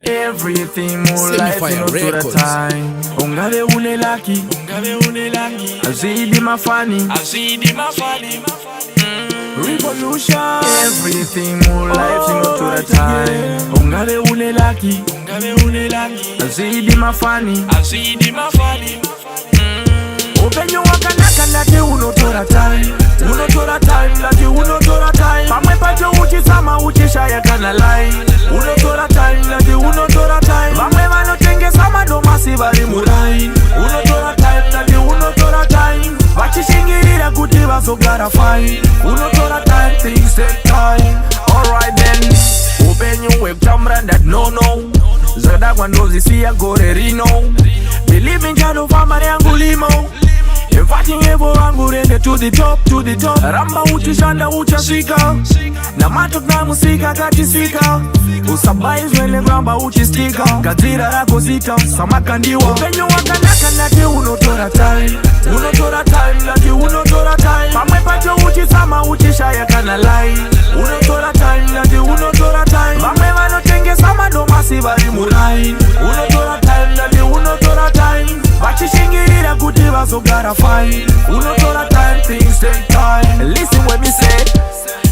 Everything more life you know to the time. Ungabe une lucky, azidi mafani, revolution. Everything more life you know to the time. Ungabe une lucky, azidi mafani. Open your wakanaka laki unotora time. Unotora time laki unotora time. Pamwe pacho uchisama uchishaya kana line. Unotora time laki unotora time. Pamwe mano tenge sama do masibari murai. Unotora time laki unotora time. Vachishingirira kuti vasogara fine. Unotora time, things take time. Alright then, open your webcam that no. Zada kwandozi siya gore rino. Believe in jano famari angulimo. Fighting evo wangu rende to the top. Ramba uchishanda uchasika. Na matok na musika katisika. Usabai zwele ramba uchistika. Katira rako zita, samaka ndiwa. Upenyo wakanaka laki unotora time. Unotora time laki unotora time. Pamwe pacho uchisama uchishaya kana line. Unotora time laki unotora time. Pamwe wano tenge sama do masibari murai. Unotora time laki unotora time. Vachishingirira kuti vasogara fine. Unotora time, things take time. Listen when me say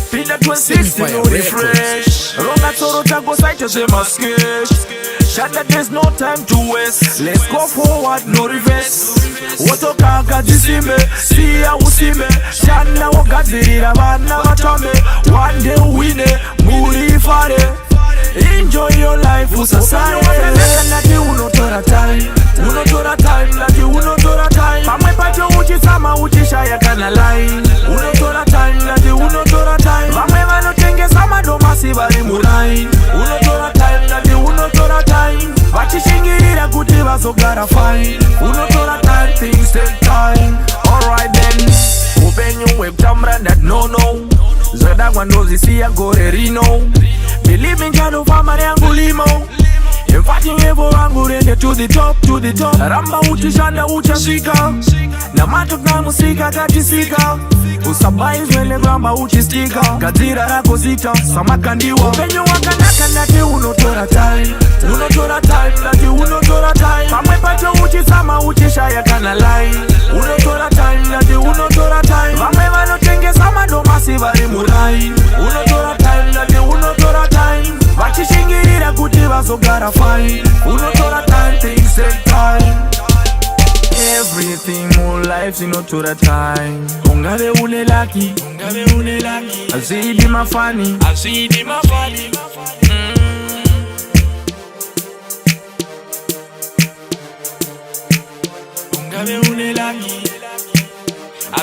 Pina 260 no refresh. Ronga toro tango site se masketch. Shanda there's no time to waste. Let's go forward, no reverse. Wotoka kajisime, siya usime. Shanda wakazirira vana vatame. One day wine, muri fare. Enjoy your life, usasai. Laki unotora time. Unotora time, laki unotora time. Pamwe pacho uchisama uchishaya kana line. Unotora time, laki unotora time. Pamwe vano tenge sama do masibari murai. Unotora time, laki unotora time. Vachishingirira kuti vasogara fine. Unotora time, things take time. Alright then, open your webcam that no. Zada kwandozi siya gore rino. Believe in jano famari angulimo. Fighting evo wangu rende to the top. Ramba uchishanda uchasika. Na matok na musika katisika. Usabai zwele ramba uchistika. Katira rako zita, samaka ndiwa. Upenyo wakanaka laki unotora time. Unotora time laki unotora time. Pamwe pacho uchisama uchishaya kana line. Unotora time laki unotora time. Pamwe wano tenge sama do masibari murai. Unotora time laki unotora time. Vachishingirira kuti vasogara fine. Unotora time, things take time. Everything more life you know to the time. Ungabe une lucky, azidi mafani. Ungabe une lucky,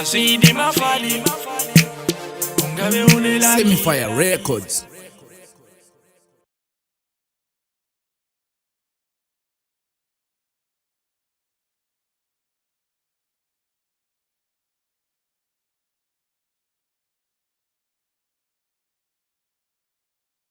azidi mafani. Ungabe une lucky. Semifire Records.